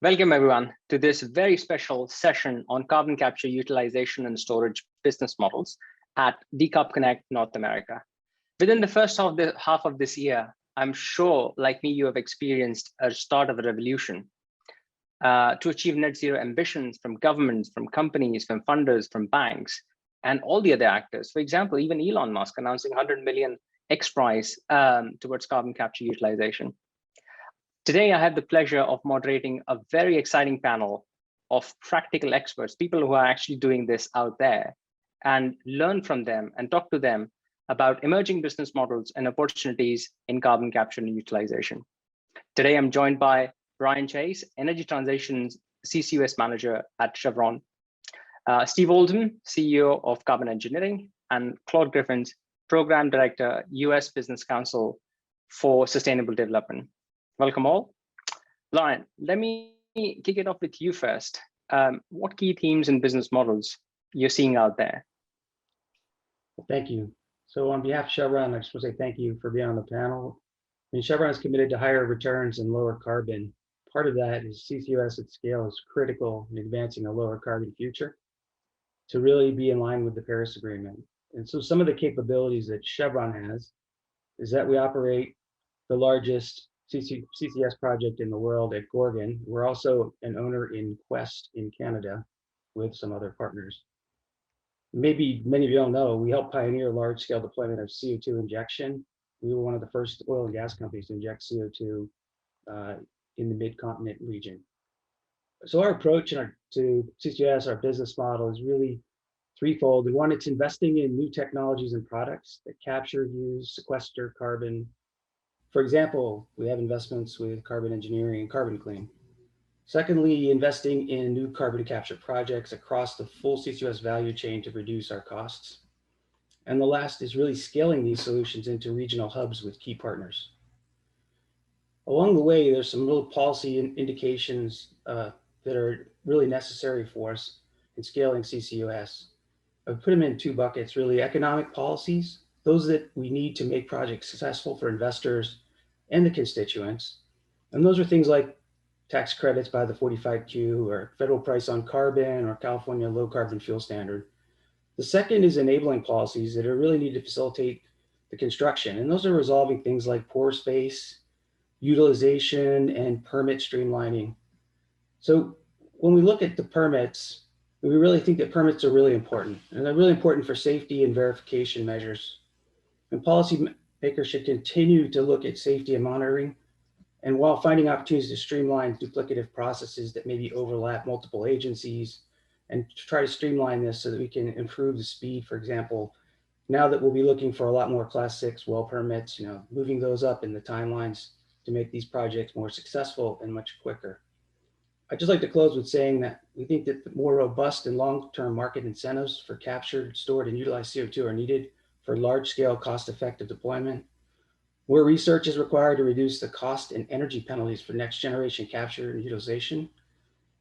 Welcome everyone to this very special session on carbon capture utilization and storage business models at Decarb Connect North America. Within the first half of this year, I'm sure, like me, you have experienced a start of a revolution to achieve net zero ambitions from governments, from companies, from funders, from banks, and all the other actors. For example, even Elon Musk announcing 100 million X prize towards carbon capture utilization. Today, I have the pleasure of moderating a very exciting panel of practical experts, people who are actually doing this out there, and learn from them and talk to them about emerging business models and opportunities in carbon capture and utilization. Today, I'm joined by Brian Chase, Energy Transitions CCUS Manager at Chevron, Steve Oldham, CEO of Carbon Engineering, and Claude Griffins, Program Director, US Business Council for Sustainable Development. Welcome all. Brian, let me kick it off with you first. What key themes and business models you're seeing out there? Thank you. So on behalf of Chevron, I just want to say thank you for being on the panel. I mean, Chevron is committed to higher returns and lower carbon. Part of that is CCUS at scale is critical in advancing a lower carbon future to really be in line with the Paris Agreement. And so some of the capabilities that Chevron has is that we operate the largest CCS project in the world at Gorgon. We're also an owner in Quest in Canada with some other partners. Maybe many of you don't know, we helped pioneer large-scale deployment of CO2 injection. We were one of the first oil and gas companies to inject CO2 in the mid-continent region. So our approach to CCUS, our business model, is really threefold. One, it's investing in new technologies and products that capture, use, sequester carbon. For example, we have investments with Carbon Engineering and Carbon Clean. Secondly, investing in new carbon capture projects across the full CCUS value chain to reduce our costs. And the last is really scaling these solutions into regional hubs with key partners. Along the way, there's some real policy indications that are really necessary for us in scaling CCUS. I've put them in two buckets, really: economic policies, those that we need to make projects successful for investors and the constituents. And those are things like tax credits by the 45Q, or federal price on carbon, or California low carbon fuel standard. The second is enabling policies that are really need to facilitate the construction. And those are resolving things like pore space, utilization, and permit streamlining. So when we look at the permits, we really think that permits are really important, and they're really important for safety and verification measures. And policymakers should continue to look at safety and monitoring, and while finding opportunities to streamline duplicative processes that maybe overlap multiple agencies, and to try to streamline this so that we can improve the speed. For example, now that we'll be looking for a lot more Class 6 well permits, moving those up in the timelines to make these projects more successful and much quicker. I'd just like to close with saying that we think that the more robust and long-term market incentives for captured, stored, and utilized CO2 are needed for large-scale, cost-effective deployment. More research is required to reduce the cost and energy penalties for next-generation capture and utilization.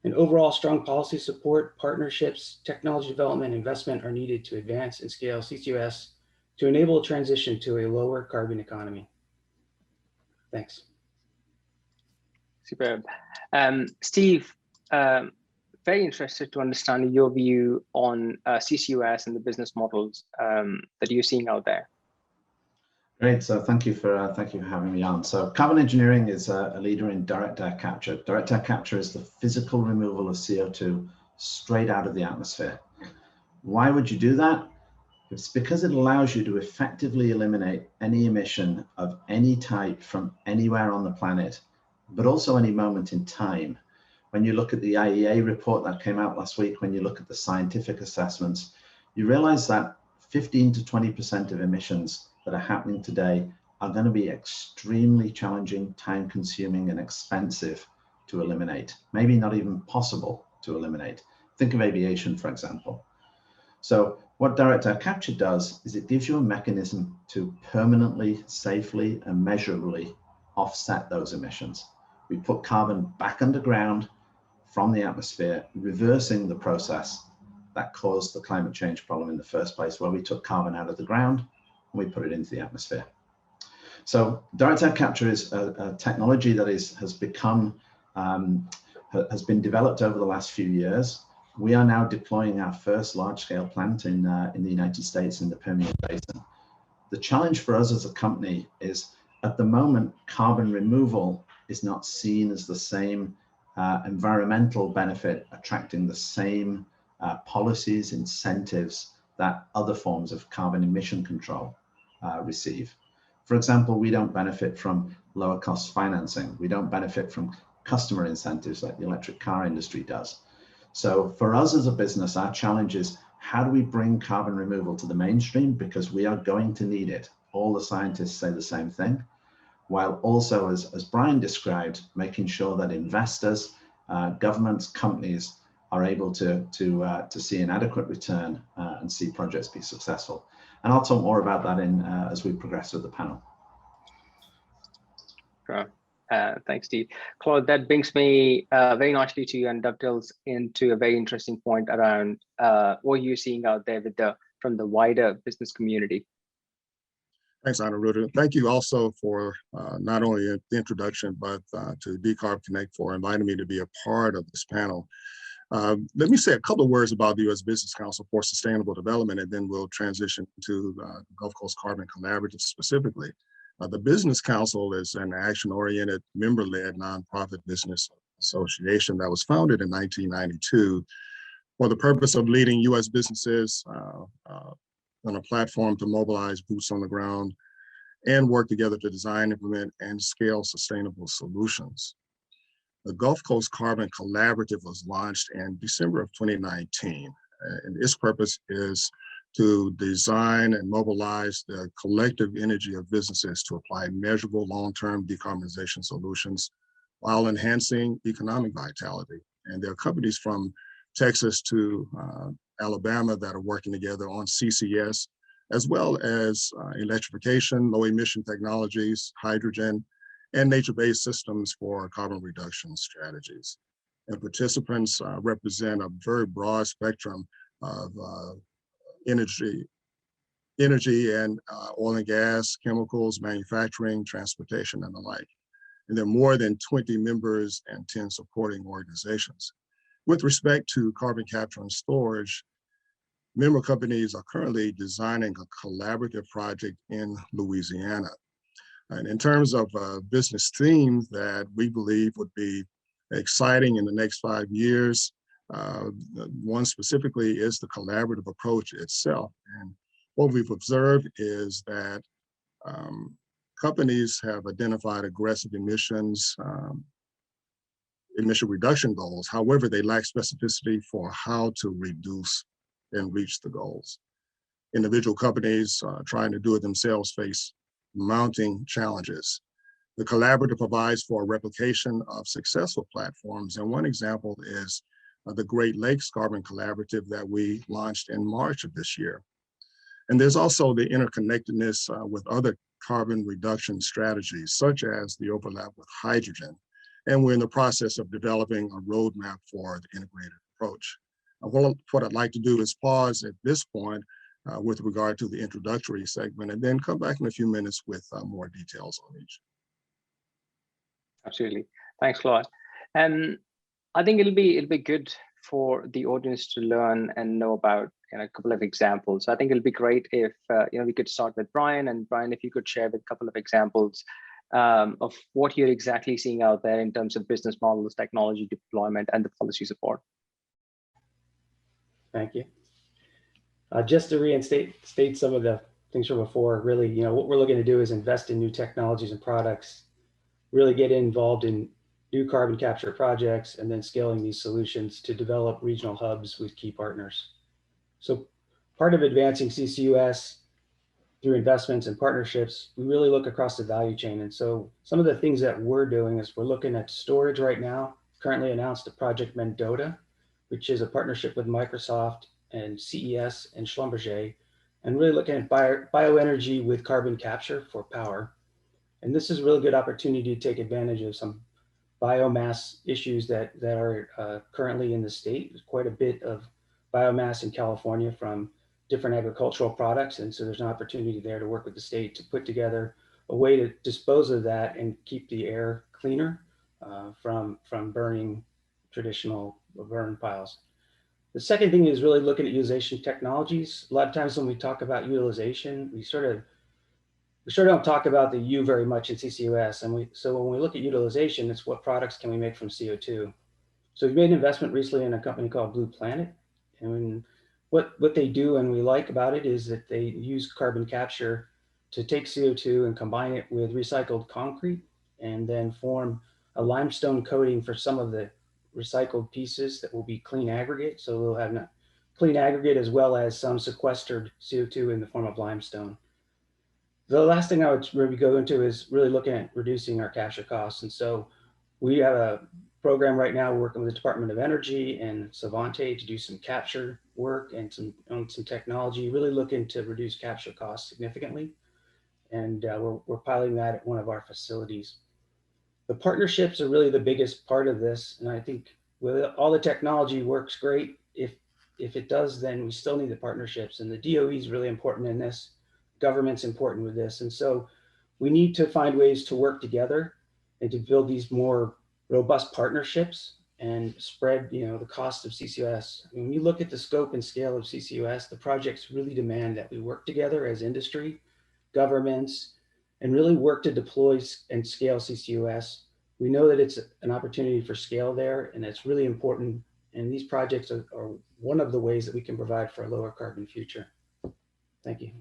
And overall, strong policy support, partnerships, technology development, investment are needed to advance and scale CCUS to enable a transition to a lower carbon economy. Thanks. Superb. Steve, very interested to understand your view on CCUS and the business models that you're seeing out there. Great. So thank you for having me on. So Carbon Engineering is a leader in direct air capture. Direct air capture is the physical removal of CO2 straight out of the atmosphere. Why would you do that? It's because it allows you to effectively eliminate any emission of any type from anywhere on the planet, but also any moment in time. When you look at the IEA report that came out last week, when you look at the scientific assessments, you realize that 15 to 20% of emissions that are happening today are going to be extremely challenging, time consuming, and expensive to eliminate. Maybe not even possible to eliminate. Think of aviation, for example. So what direct air capture does is it gives you a mechanism to permanently, safely, and measurably offset those emissions. We put carbon back underground from the atmosphere, reversing the process that caused the climate change problem in the first place, where we took carbon out of the ground and we put it into the atmosphere. So direct air capture is a technology that has become has been developed over the last few years. We are now deploying our first large-scale plant in the United States in the Permian Basin. The challenge for us as a company is, at the moment, carbon removal is not seen as the same environmental benefit, attracting the same policies, incentives that other forms of carbon emission control receive. For example, we don't benefit from lower cost financing. We don't benefit from customer incentives like the electric car industry does. So for us as a business, our challenge is, how do we bring carbon removal to the mainstream? Because we are going to need it. All the scientists say the same thing, while also, as Brian described, making sure that investors, governments, companies are able to see an adequate return and see projects be successful. And I'll talk more about that as we progress with the panel. Sure. Thanks, Steve. Claude, that brings me very nicely to you and dovetails into a very interesting point around what you're seeing out there from the wider business community. Thanks, Aniruddha. Thank you also for not only the introduction, but to Decarb Connect for inviting me to be a part of this panel. Let me say a couple of words about the U.S. Business Council for Sustainable Development, and then we'll transition to the Gulf Coast Carbon Collaborative specifically. The Business Council is an action-oriented, member-led nonprofit business association that was founded in 1992 for the purpose of leading U.S. businesses on a platform to mobilize boots on the ground and work together to design, implement, and scale sustainable solutions. The Gulf Coast Carbon Collaborative was launched in December of 2019, and its purpose is to design and mobilize the collective energy of businesses to apply measurable long-term decarbonization solutions while enhancing economic vitality. And there are companies from Texas to Alabama that are working together on CCS, as well as electrification, low emission technologies, hydrogen, and nature-based systems for carbon reduction strategies. And participants represent a very broad spectrum of energy and oil and gas, chemicals, manufacturing, transportation, and the like. And there are more than 20 members and 10 supporting organizations. With respect to carbon capture and storage, member companies are currently designing a collaborative project in Louisiana. And in terms of business themes that we believe would be exciting in the next 5 years, one specifically is the collaborative approach itself. And what we've observed is that companies have identified aggressive emission reduction goals. However, they lack specificity for how to reduce and reach the goals. Individual companies trying to do it themselves face mounting challenges. The collaborative provides for a replication of successful platforms. And one example is the Great Lakes Carbon Collaborative that we launched in March of this year. And there's also the interconnectedness with other carbon reduction strategies, such as the overlap with hydrogen. And we're in the process of developing a roadmap for the integrated approach. What I'd like to do is pause at this point with regard to the introductory segment, and then come back in a few minutes with more details on each. Absolutely. Thanks, Claude. And I think it'll be good for the audience to learn and know about a couple of examples. I think it'll be great if we could start with Brian, and Brian, if you could share a couple of examples of what you're exactly seeing out there in terms of business models, technology deployment, and the policy support. Thank you. Just to reinstate some of the things from before, really, what we're looking to do is invest in new technologies and products, really get involved in new carbon capture projects, and then scaling these solutions to develop regional hubs with key partners. So part of advancing CCUS through investments and partnerships, we really look across the value chain. And so some of the things that we're doing is we're looking at storage right now, currently announced a Project Mendota, which is a partnership with Microsoft and CES and Schlumberger, and really looking at bioenergy with carbon capture for power. And this is a really good opportunity to take advantage of some biomass issues that are currently in the state. There's quite a bit of biomass in California from different agricultural products. And so there's an opportunity there to work with the state to put together a way to dispose of that and keep the air cleaner from burning traditional burn piles. The second thing is really looking at utilization technologies. A lot of times when we talk about utilization, we sort of don't talk about the U very much in CCUS. And so when we look at utilization, it's what products can we make from CO2. So we made an investment recently in a company called Blue Planet. And what they do and we like about it is that they use carbon capture to take CO2 and combine it with recycled concrete and then form a limestone coating for some of the recycled pieces that will be clean aggregate. So we'll have clean aggregate as well as some sequestered CO2 in the form of limestone. The last thing I would really go into is really looking at reducing our capture costs. And so we have a program right now working with the Department of Energy and Savante to do some capture work and some technology, really looking to reduce capture costs significantly. And we're piloting that at one of our facilities. The partnerships are really the biggest part of this. And I think with all the technology works great. If it does, then we still need the partnerships. And the DOE is really important in this. Government's important with this. And so we need to find ways to work together and to build these more robust partnerships and spread, the cost of CCUS. When you look at the scope and scale of CCUS, the projects really demand that we work together as industry, governments, and really work to deploy and scale CCUS. We know that it's an opportunity for scale there, and it's really important. And these projects are one of the ways that we can provide for a lower carbon future. Thank you.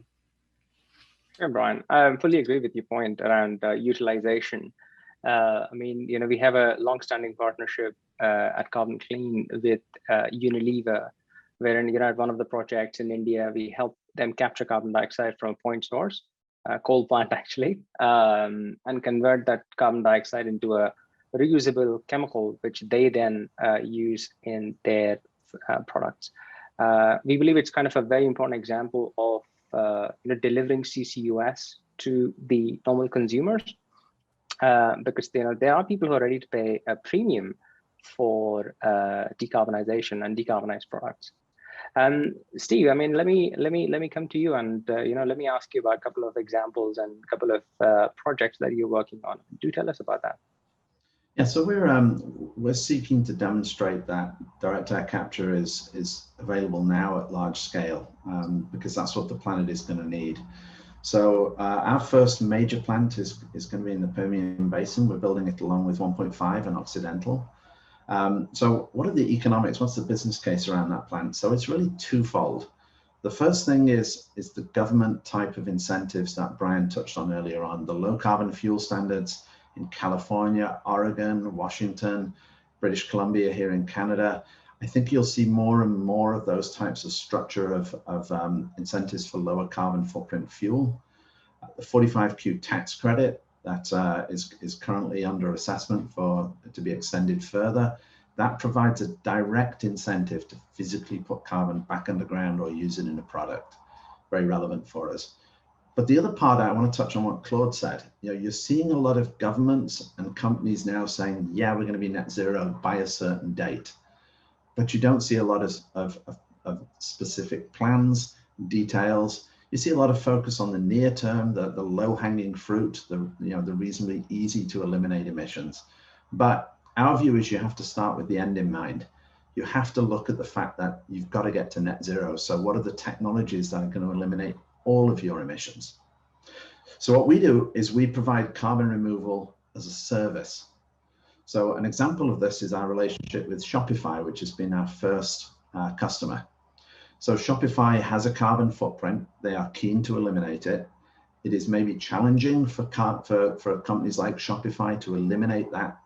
Sure, Brian. I fully agree with your point around utilization. We have a long-standing partnership at Carbon Clean with Unilever, wherein, at one of the projects in India, we help them capture carbon dioxide from a point source, coal plant actually, and convert that carbon dioxide into a reusable chemical, which they then use in their products. We believe it's kind of a very important example of delivering CCUS to the normal consumers, because there are people who are ready to pay a premium for decarbonization and decarbonized products. Steve, let me come to you and let me ask you about a couple of examples and a couple of projects that you're working on. Do tell us about that. Yeah, so we're seeking to demonstrate that direct air capture is available now at large scale, because that's what the planet is going to need. So our first major plant is going to be in the Permian Basin. We're building it along with 1.5 and Occidental. So what are the economics? What's the business case around that plant? So it's really twofold. The first thing is the government type of incentives that Brian touched on earlier on, the low carbon fuel standards in California, Oregon, Washington, British Columbia here in Canada. I think you'll see more and more of those types of structure of incentives for lower carbon footprint fuel. The 45Q tax credit that is currently under assessment to be extended further. That provides a direct incentive to physically put carbon back underground or use it in a product. Very relevant for us. But the other part, I want to touch on what Claude said. You're seeing a lot of governments and companies now saying, yeah, we're going to be net zero by a certain date. But you don't see a lot of specific plans, details. You see a lot of focus on the near term, the low-hanging fruit, the reasonably easy to eliminate emissions. But our view is you have to start with the end in mind. You have to look at the fact that you've got to get to net zero. So what are the technologies that are going to eliminate all of your emissions? So what we do is we provide carbon removal as a service. So an example of this is our relationship with Shopify, which has been our first customer. So Shopify has a carbon footprint. They are keen to eliminate it. It is maybe challenging for companies like Shopify to eliminate that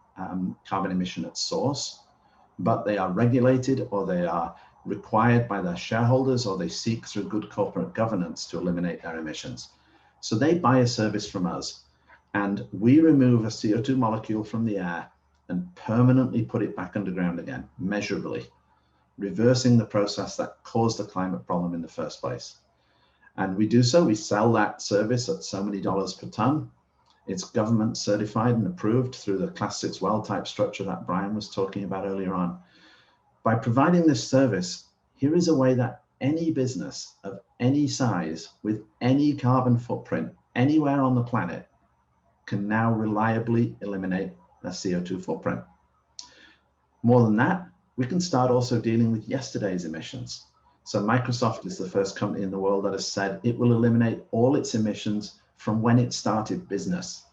carbon emission at source, but they are regulated, or they are required by their shareholders, or they seek through good corporate governance to eliminate their emissions. So they buy a service from us, and we remove a CO2 molecule from the air and permanently put it back underground again, measurably, reversing the process that caused the climate problem in the first place. And we do so, we sell that service at so many dollars per ton. It's government certified and approved through the Class 6 well type structure that Brian was talking about earlier on. By providing this service, here is a way that any business of any size with any carbon footprint anywhere on the planet can now reliably eliminate their CO2 footprint. More than that, we can start also dealing with yesterday's emissions. So Microsoft is the first company in the world that has said it will eliminate all its emissions from when it started business.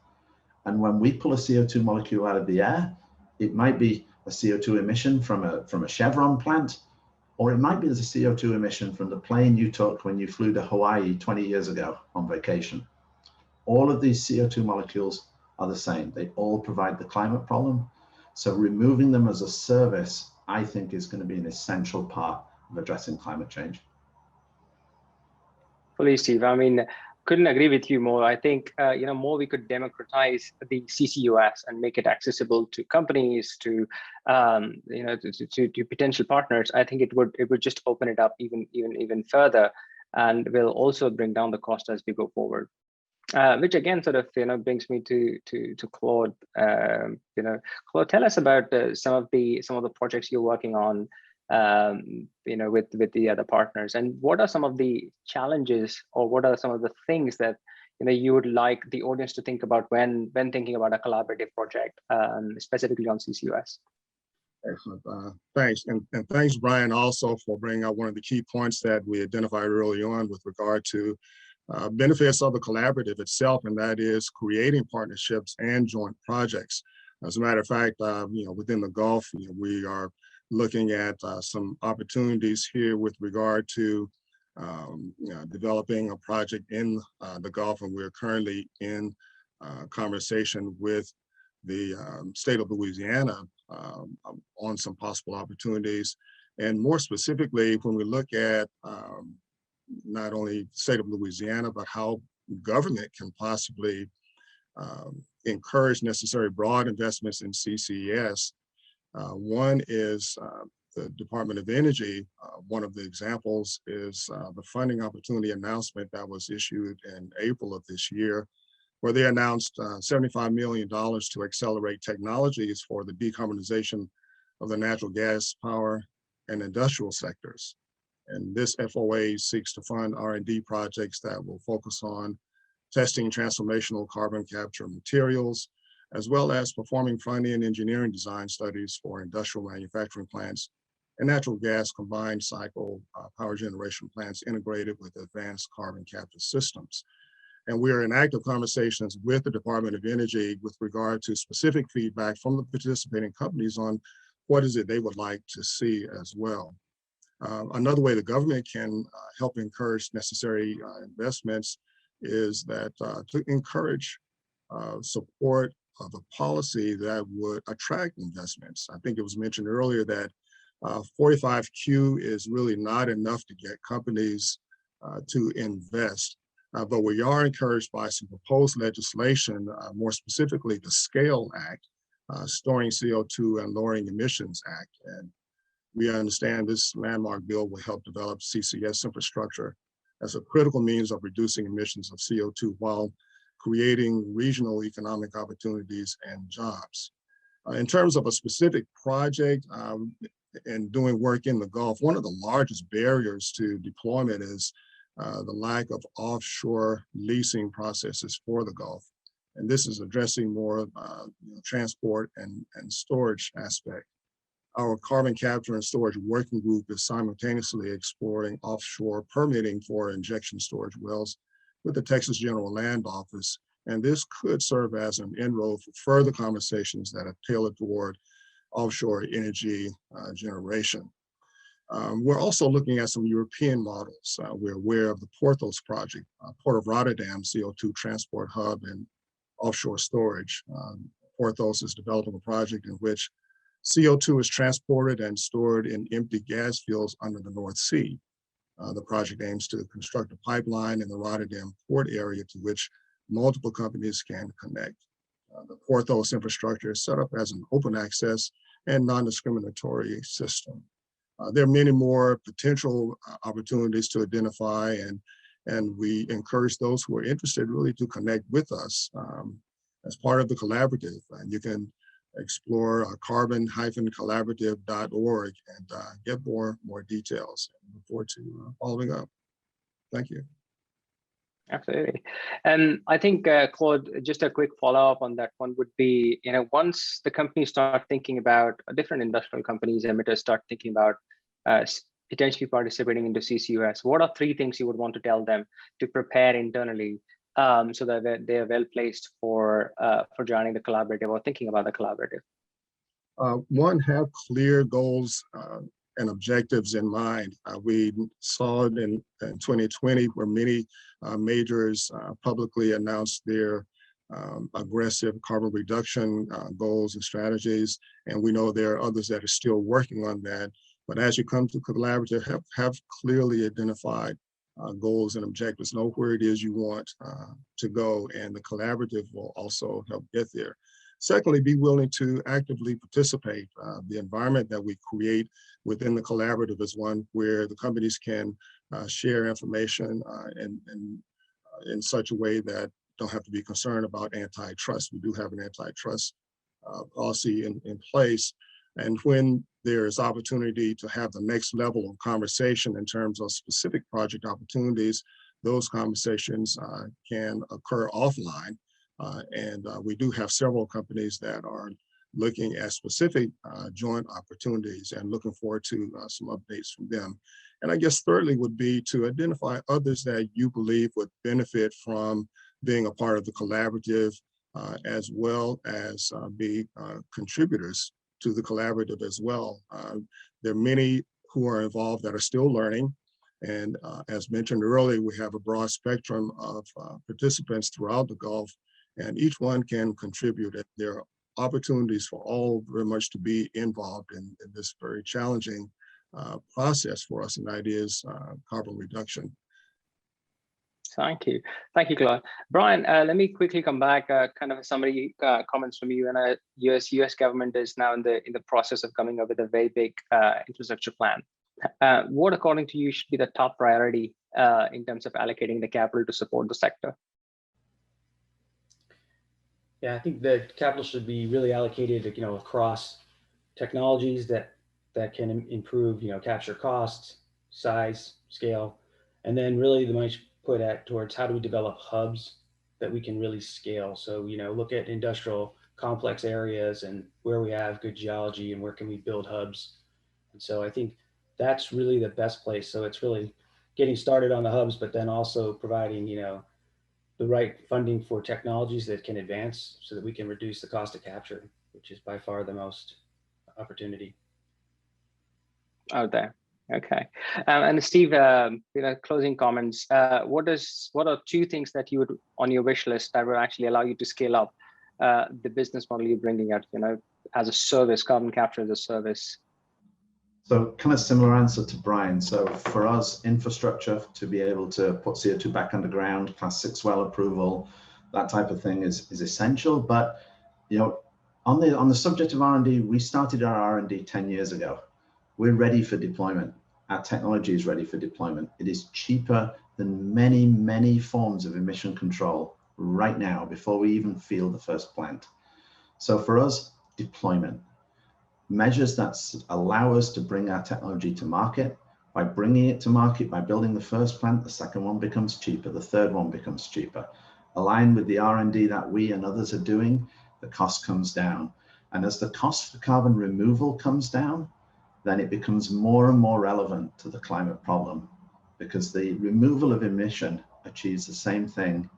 And when we pull a CO2 molecule out of the air, it might be a CO2 emission from a Chevron plant, or it might be a CO2 emission from the plane you took when you flew to Hawaii 20 years ago on vacation. All of these CO2 molecules are the same. They all provide the climate problem. So removing them as a service, I think, is going to be an essential part of addressing climate change. Fully, Steve. I mean, couldn't agree with you more. I think more we could democratize the CCUS and make it accessible to companies, to to potential partners. I think it would just open it up even further, and will also bring down the cost as we go forward. Which again sort of brings me to Claude. Claude, tell us about some of the projects you're working on with the other partners, and what are some of the challenges, or what are some of the things that you would like the audience to think about when thinking about a collaborative project, specifically on CCUS? Excellent. Thanks. And thanks, Brian, also for bringing out one of the key points that we identified early on with regard to benefits of the collaborative itself, and that is creating partnerships and joint projects. As a matter of fact, within the Gulf, we are looking at some opportunities here with regard to developing a project in the Gulf, and we're currently in conversation with the state of Louisiana on some possible opportunities. And more specifically, when we look at not only the state of Louisiana, but how government can possibly encourage necessary broad investments in CCS. One is the Department of Energy. One of the examples is the funding opportunity announcement that was issued in April of this year, where they announced $75 million to accelerate technologies for the decarbonization of the natural gas, power, and industrial sectors. And this FOA seeks to fund R&D projects that will focus on testing transformational carbon capture materials, as well as performing front-end engineering design studies for industrial manufacturing plants and natural gas combined cycle power generation plants integrated with advanced carbon capture systems. And we are in active conversations with the Department of Energy with regard to specific feedback from the participating companies on what is it they would like to see as well. Another way the government can help encourage necessary investments is that to encourage support of a policy that would attract investments. I think it was mentioned earlier that 45Q is really not enough to get companies to invest, but we are encouraged by some proposed legislation, more specifically the SCALE Act, Storing CO2 and Lowering Emissions Act. And we understand this landmark bill will help develop CCS infrastructure as a critical means of reducing emissions of CO2 while creating regional economic opportunities and jobs. In terms of a specific project and doing work in the Gulf, one of the largest barriers to deployment is the lack of offshore leasing processes for the Gulf. And this is addressing more transport and storage aspect. Our carbon capture and storage working group is simultaneously exploring offshore permitting for injection storage wells with the Texas General Land Office. And this could serve as an inroad for further conversations that are tailored toward offshore energy generation. We're also looking at some European models. We're aware of the Porthos project, Port of Rotterdam CO2 transport hub and offshore storage. Porthos is developing a project in which CO2 is transported and stored in empty gas fields under the North Sea. The project aims to construct a pipeline in the Rotterdam port area to which multiple companies can connect. The Porthos infrastructure is set up as an open access and non-discriminatory system. There are many more potential opportunities to identify, and we encourage those who are interested really to connect with us as part of the collaborative. And you can explore carbon-collaborative.org and get more details. I look forward to following up. Thank you. Absolutely. And I think, Claude, just a quick follow-up on that one would be, once the companies start thinking about different industrial companies, emitters start thinking about potentially participating into CCUS, what are 3 things you would want to tell them to prepare internally so that they're well placed for joining the collaborative or thinking about the collaborative? One, have clear goals and objectives in mind. We saw it in 2020 where many majors publicly announced their aggressive carbon reduction goals and strategies. And we know there are others that are still working on that. But as you come to collaborative, have clearly identified goals and objectives, know where it is you want to go, and the collaborative will also help get there. Secondly, be willing to actively participate. The environment that we create within the collaborative is one where the companies can share information in such a way that don't have to be concerned about antitrust. We do have an antitrust policy in place. And when there's opportunity to have the next level of conversation in terms of specific project opportunities, those conversations can occur offline. And we do have several companies that are looking at specific joint opportunities and looking forward to some updates from them. And I guess thirdly would be to identify others that you believe would benefit from being a part of the collaborative, as well as be contributors to the collaborative as well. There are many who are involved that are still learning. And as mentioned earlier, we have a broad spectrum of participants throughout the Gulf, and each one can contribute. There are opportunities for all very much to be involved in this very challenging process for us, and that is carbon reduction. Thank you, Claude. Brian, let me quickly come back. Kind of a summary comments from you. And U.S. government is now in the process of coming up with a very big infrastructure plan. What, according to you, should be the top priority in terms of allocating the capital to support the sector? Yeah, I think the capital should be really allocated, across technologies that can improve, capture costs, size, scale, and then really the money should put towards how do we develop hubs that we can really scale. So, look at industrial complex areas and where we have good geology and where can we build hubs. And so I think that's really the best place. So it's really getting started on the hubs, but then also providing, the right funding for technologies that can advance so that we can reduce the cost of capture, which is by far the most opportunity out there. Okay. And Steve, closing comments. What are 2 things that you would on your wish list that would actually allow you to scale up the business model you're bringing out, as a service, carbon capture as a service? So kind of similar answer to Brian. So for us, infrastructure to be able to put CO2 back underground, Class 6 well approval, that type of thing is essential. But on the subject of R&D, we started our R&D 10 years ago. We're ready for deployment. Our technology is ready for deployment. It is cheaper than many, many forms of emission control right now before we even field the first plant. So for us, deployment. Measures that allow us to bring our technology to market. By bringing it to market, by building the first plant, the second one becomes cheaper, the third one becomes cheaper. Aligned with the R&D that we and others are doing, the cost comes down. And as the cost for carbon removal comes down, then it becomes more and more relevant to the climate problem, because the removal of emission achieves the same thing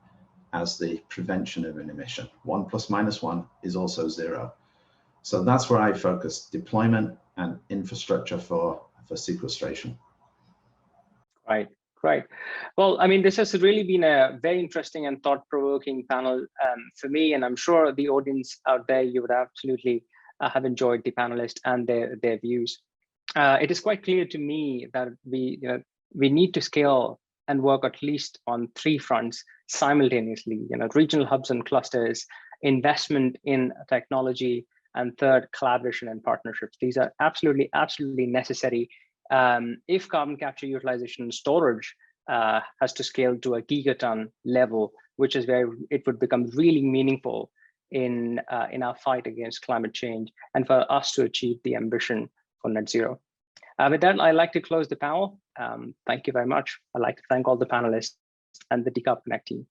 as the prevention of an emission. 1 + -1 is also 0. So that's where I focus: deployment and infrastructure for sequestration. Right, great. Well, I mean, this has really been a very interesting and thought-provoking panel for me, and I'm sure the audience out there, you would absolutely have enjoyed the panelists and their views. It is quite clear to me that we need to scale and work at least on 3 fronts simultaneously. Regional hubs and clusters, investment in technology, and third, collaboration and partnerships. These are absolutely necessary if carbon capture, utilization, and storage has to scale to a gigaton level, which is where it would become really meaningful in our fight against climate change and for us to achieve the ambition for net zero. With that, I'd like to close the panel. Thank you very much. I'd like to thank all the panelists and the Decarb Connect team.